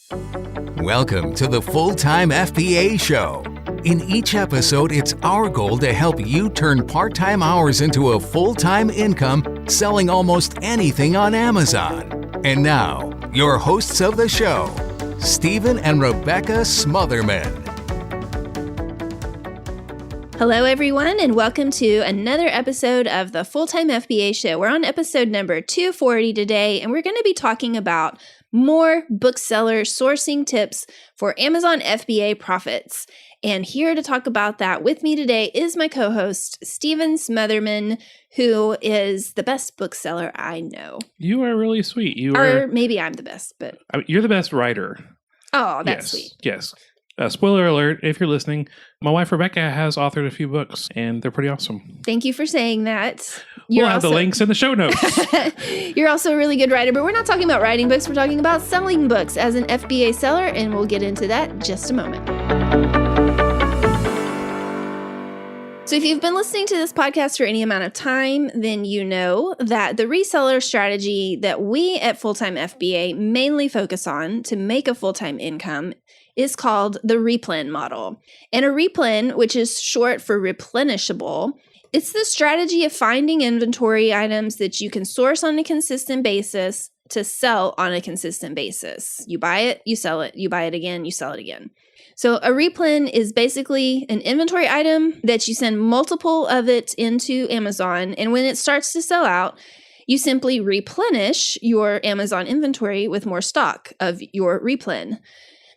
Welcome to the Full-Time FBA Show. In each episode, it's our goal to help you turn part-time hours into a full-time income selling almost anything on Amazon. And now, your hosts of the show, Stephen and Rebecca Smotherman. Hello, everyone, and welcome to another episode of the Full-Time FBA Show. We're on episode number 240 today, and we're going to be talking about more bookseller sourcing tips for Amazon FBA profits. And here to talk about that with me today is my co-host, Stephen Smotherman, who is the best bookseller I know. You are really sweet. Or maybe I'm the best, but... You're the best writer. Oh, that's sweet. Yes. Spoiler alert, if you're listening, my wife Rebecca has authored a few books, and they're pretty awesome. Thank you for saying that. We'll have the links in the show notes. You're also a really good writer, but we're not talking about writing books. We're talking about selling books as an FBA seller, and we'll get into that in just a moment. So if you've been listening to this podcast for any amount of time, then you know that the reseller strategy that we at Full-Time FBA mainly focus on to make a full-time income is called the Replin Model. And a replen, which is short for replenishable, it's the strategy of finding inventory items that you can source on a consistent basis to sell on a consistent basis. You buy it, you sell it, you buy it again, you sell it again. So a replen is basically an inventory item that you send multiple of it into Amazon, and when it starts to sell out, you simply replenish your Amazon inventory with more stock of your replen,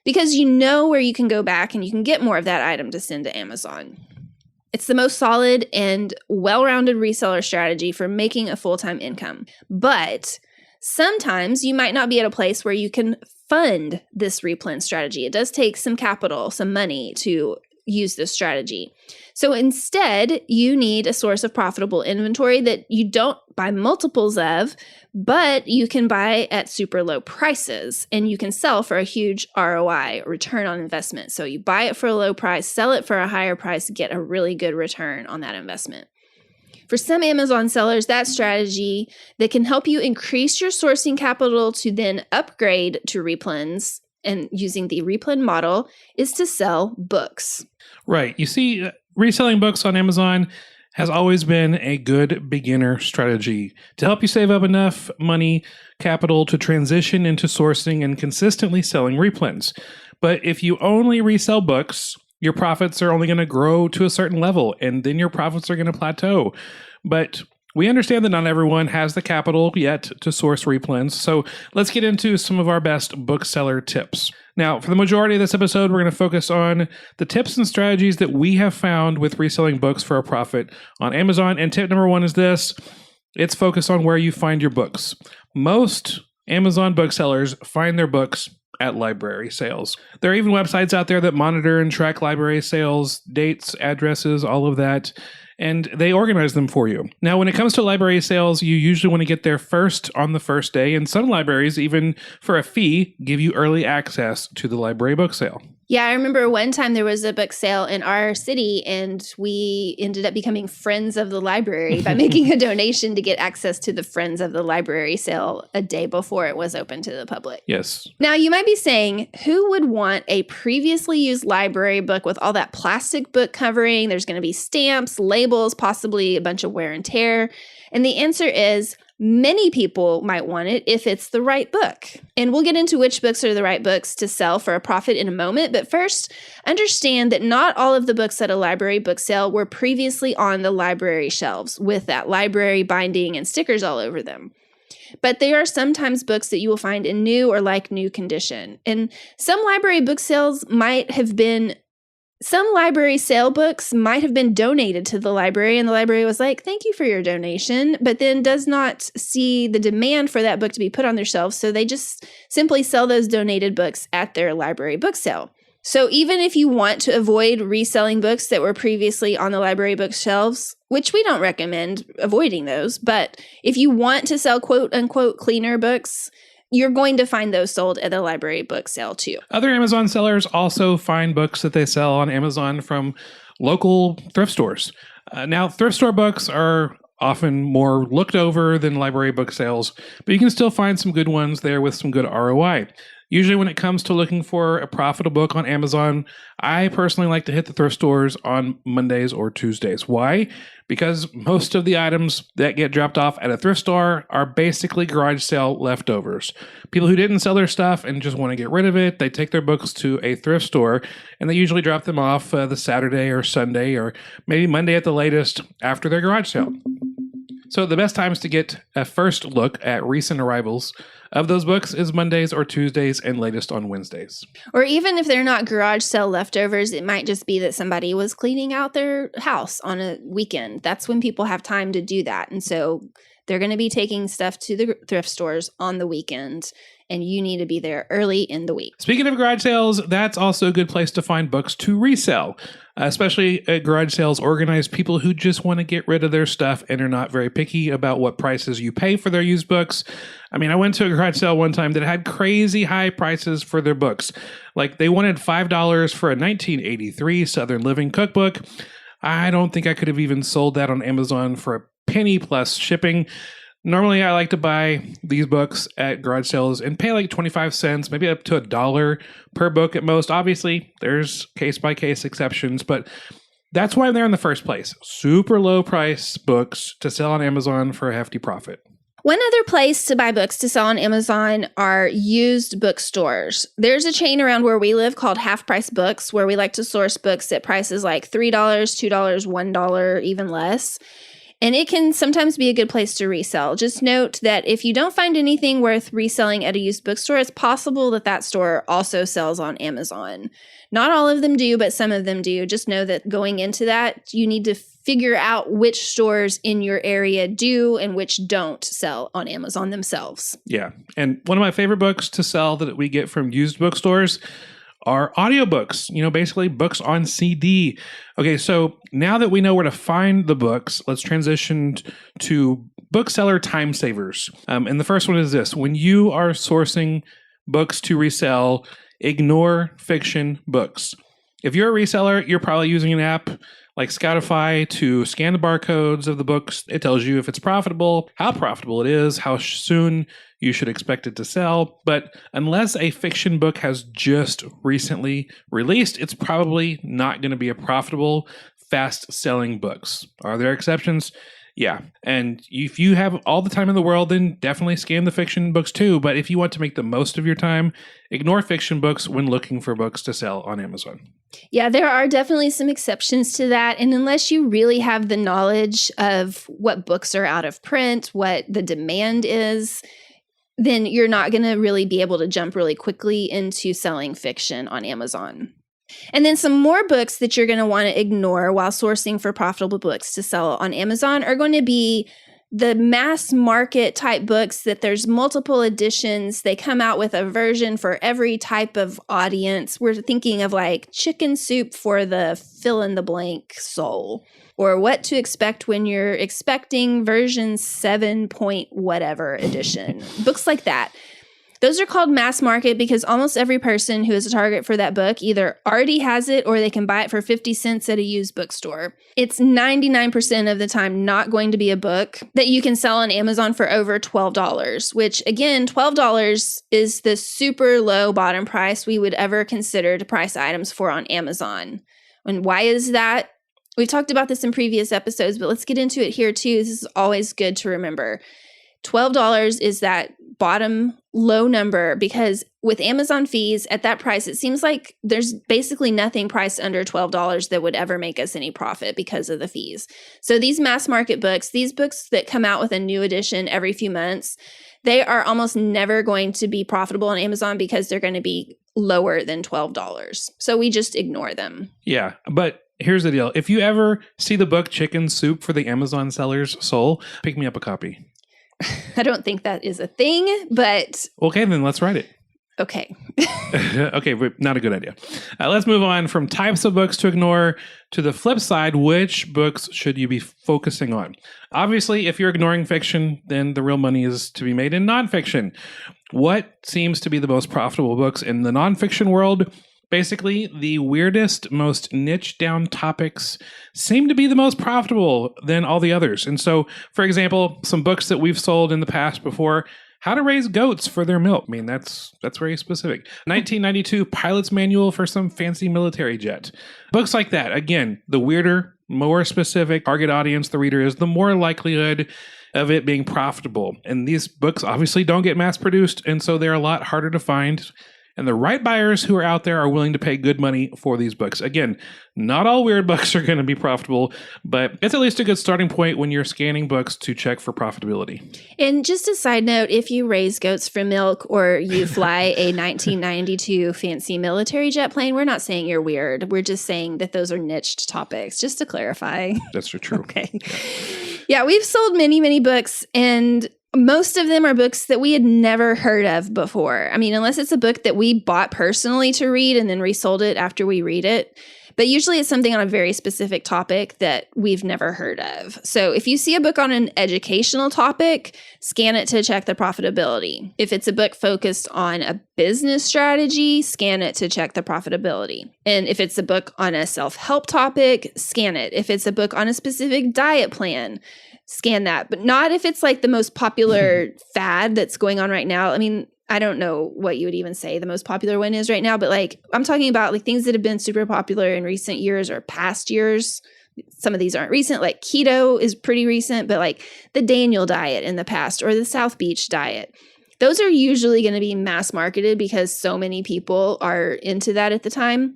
because you know where you can go back and you can get more of that item to send to Amazon. It's the most solid and well-rounded reseller strategy for making a full-time income. But sometimes you might not be at a place where you can fund this replen strategy. It does take some capital, some money to use this strategy. So instead, you need a source of profitable inventory that you don't buy multiples of, but you can buy at super low prices and you can sell for a huge ROI, return on investment. So you buy it for a low price, sell it for a higher price, get a really good return on that investment. For some Amazon sellers, that strategy that can help you increase your sourcing capital to then upgrade to replens and using the Replin model is to sell books. Right. You see, reselling books on Amazon has always been a good beginner strategy to help you save up enough money, capital to transition into sourcing and consistently selling replens. But if you only resell books, your profits are only going to grow to a certain level, and then your profits are going to plateau. But we understand that not everyone has the capital yet to source replens, so let's get into some of our best bookseller tips. Now, for the majority of this episode, we're going to focus on the tips and strategies that we have found with reselling books for a profit on Amazon. And tip number one is this: it's focused on where you find your books. Most Amazon booksellers find their books at library sales. There are even websites out there that monitor and track library sales, dates, addresses, all of that, and they organize them for you. Now, when it comes to library sales, you usually want to get there first on the first day, and some libraries, even for a fee, give you early access to the library book sale. Yeah, I remember one time there was a book sale in our city, and we ended up becoming friends of the library by making a donation to get access to the Friends of the Library sale a day before it was open to the public. Yes. Now, you might be saying, who would want a previously used library book with all that plastic book covering? There's going to be stamps, labels, possibly a bunch of wear and tear. And the answer is, many people might want it if it's the right book. And we'll get into which books are the right books to sell for a profit in a moment. But first, understand that not all of the books at a library book sale were previously on the library shelves with that library binding and stickers all over them. But they are sometimes books that you will find in new or like new condition. And some library book sales might have been Some library sale books might have been donated to the library, and the library was like, thank you for your donation, but then does not see the demand for that book to be put on their shelves, so they just simply sell those donated books at their library book sale. So even if you want to avoid reselling books that were previously on the library bookshelves, which we don't recommend avoiding those, but if you want to sell quote-unquote cleaner books, you're going to find those sold at the library book sale too. Other Amazon sellers also find books that they sell on Amazon from local thrift stores. Now, thrift store books are often more looked over than library book sales, but you can still find some good ones there with some good ROI. Usually when it comes to looking for a profitable book on Amazon, I personally like to hit the thrift stores on Mondays or Tuesdays. Why? Because most of the items that get dropped off at a thrift store are basically garage sale leftovers. People who didn't sell their stuff and just want to get rid of it, they take their books to a thrift store and they usually drop them off the Saturday or Sunday or maybe Monday at the latest after their garage sale. So the best times to get a first look at recent arrivals of those books is Mondays or Tuesdays and latest on Wednesdays. Or even if they're not garage sale leftovers, it might just be that somebody was cleaning out their house on a weekend. That's when people have time to do that. And so they're going to be taking stuff to the thrift stores on the weekend, and you need to be there early in the week. Speaking of garage sales, that's also a good place to find books to resell, especially at garage sales organized people who just want to get rid of their stuff and are not very picky about what prices you pay for their used books. I mean, I went to a garage sale one time that had crazy high prices for their books. Like they wanted $5 for a 1983 Southern Living cookbook. I don't think I could have even sold that on Amazon for a penny plus shipping. Normally, I like to buy these books at garage sales and pay like 25 cents, maybe up to $1 per book at most. Obviously, there's case-by-case exceptions, but that's why I'm there in the first place. Super low price books to sell on Amazon for a hefty profit. One other place to buy books to sell on Amazon are used bookstores. There's a chain around where we live called Half Price Books, where we like to source books at prices like $3, $2, $1, even less. And it can sometimes be a good place to resell. Just note that if you don't find anything worth reselling at a used bookstore, it's possible that that store also sells on Amazon. Not all of them do, but some of them do. Just know that going into that, you need to figure out which stores in your area do and which don't sell on Amazon themselves. Yeah. And one of my favorite books to sell that we get from used bookstores are audiobooks, basically books on CD. Okay, so now that we know where to find the books, let's transition to bookseller time savers. And the first one is this. When you are sourcing books to resell, ignore fiction books. If you're a reseller, you're probably using an app like Scoutify to scan the barcodes of the books. It tells you if it's profitable, how profitable it is, how soon you should expect it to sell. But unless a fiction book has just recently released, it's probably not going to be a profitable, fast-selling books. Are there exceptions? Yeah. And if you have all the time in the world, then definitely scan the fiction books too. But if you want to make the most of your time, ignore fiction books when looking for books to sell on Amazon. Yeah, there are definitely some exceptions to that. And unless you really have the knowledge of what books are out of print, what the demand is, then you're not going to really be able to jump really quickly into selling fiction on Amazon. And then some more books that you're going to want to ignore while sourcing for profitable books to sell on Amazon are going to be the mass market type books that there's multiple editions. They come out with a version for every type of audience. We're thinking of like Chicken Soup for the fill in the blank soul, or What to Expect When You're Expecting version 7 point whatever edition. Books like that. Those are called mass market because almost every person who is a target for that book either already has it or they can buy it for 50 cents at a used bookstore. It's 99% of the time not going to be a book that you can sell on Amazon for over $12, which again, $12 is the super low bottom price we would ever consider to price items for on Amazon. And why is that? We've talked about this in previous episodes, but let's get into it here too. This is always good to remember. $12 is that bottom low number because with Amazon fees at that price, it seems like there's basically nothing priced under $12 that would ever make us any profit because of the fees. So these mass market books, these books that come out with a new edition every few months, they are almost never going to be profitable on Amazon because they're going to be lower than $12. So we just ignore them. Yeah, but here's the deal. If you ever see the book Chicken Soup for the Amazon Seller's Soul, pick me up a copy. I don't think that is a thing, but... Okay, then let's write it. Okay. Okay, but not a good idea. Let's move on from types of books to ignore to the flip side. Which books should you be focusing on? Obviously, if you're ignoring fiction, then the real money is to be made in nonfiction. What seems to be the most profitable books in the nonfiction world? Basically, the weirdest, most niche down topics seem to be the most profitable than all the others. And so, for example, some books that we've sold in the past before How to Raise Goats for Their Milk. I mean, that's very specific. 1992 Pilot's Manual for Some Fancy Military Jet. Books like that. Again, the weirder, more specific target audience the reader is, the more likelihood of it being profitable. And these books obviously don't get mass produced, and so they're a lot harder to find. And the right buyers who are out there are willing to pay good money for these books. Again, not all weird books are going to be profitable, but it's at least a good starting point when you're scanning books to check for profitability. And just a side note, if you raise goats for milk or you fly a 1992 fancy military jet plane, we're not saying you're weird. We're just saying that those are niched topics, just to clarify. That's true. Okay. Yeah, we've sold many, many books, and most of them are books that we had never heard of before. I mean, unless it's a book that we bought personally to read and then resold it after we read it. But usually it's something on a very specific topic that we've never heard of. So if you see a book on an educational topic, scan it to check the profitability. If it's a book focused on a business strategy, scan it to check the profitability. And if it's a book on a self-help topic, scan it. If it's a book on a specific diet plan, scan that, but not if it's like the most popular fad that's going on right now. I mean, I don't know what you would even say the most popular one is right now, but like I'm talking about like things that have been super popular in recent years or past years. Some of these aren't recent, like keto is pretty recent, but like the Daniel diet in the past or the South Beach diet. Those are usually going to be mass marketed because so many people are into that at the time.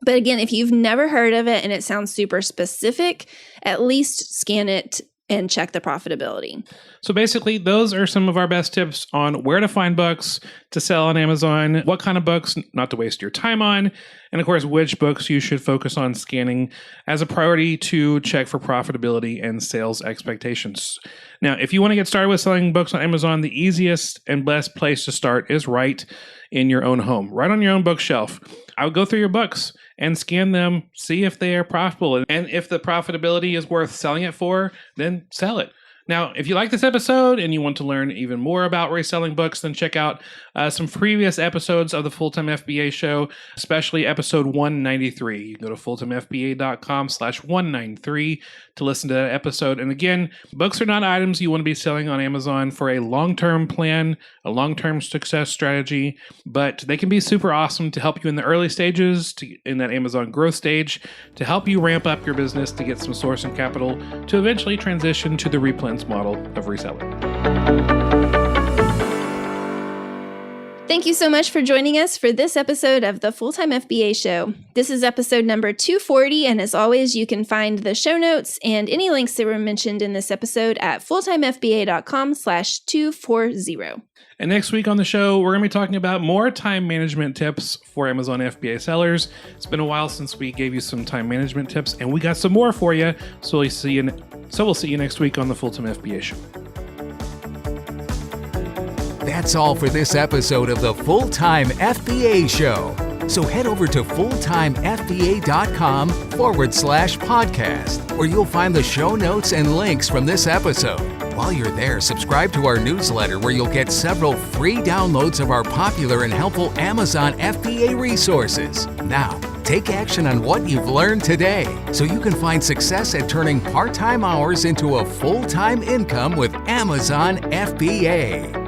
But again, if you've never heard of it and it sounds super specific, at least scan it and check the profitability. So basically, those are some of our best tips on where to find books to sell on Amazon, what kind of books not to waste your time on, and of course, which books you should focus on scanning as a priority to check for profitability and sales expectations. Now, if you want to get started with selling books on Amazon, the easiest and best place to start is right in your own home, right on your own bookshelf. I would go through your books and scan them, see if they are profitable. And if the profitability is worth selling it for, then sell it. Now, if you like this episode and you want to learn even more about reselling books, then check out some previous episodes of the Full-Time FBA show, especially episode 193. You can go to fulltimefba.com/193 to listen to that episode. And again, books are not items you want to be selling on Amazon for a long-term plan, a long-term success strategy, but they can be super awesome to help you in the early stages, in that Amazon growth stage, to help you ramp up your business to get some sourcing capital to eventually transition to the Replin model of reselling. Thank you so much for joining us for this episode of the Full-Time FBA Show. This is episode number 240, and as always, you can find the show notes and any links that were mentioned in this episode at fulltimefba.com/240. And next week on the show, we're going to be talking about more time management tips for Amazon FBA sellers. It's been a while since we gave you some time management tips, and we got some more for you. So we'll see you next week on the Full-Time FBA Show. That's all for this episode of the Full-Time FBA Show. So head over to fulltimefba.com/podcast, where you'll find the show notes and links from this episode. While you're there, subscribe to our newsletter where you'll get several free downloads of our popular and helpful Amazon FBA resources. Now, take action on what you've learned today so you can find success at turning part-time hours into a full-time income with Amazon FBA.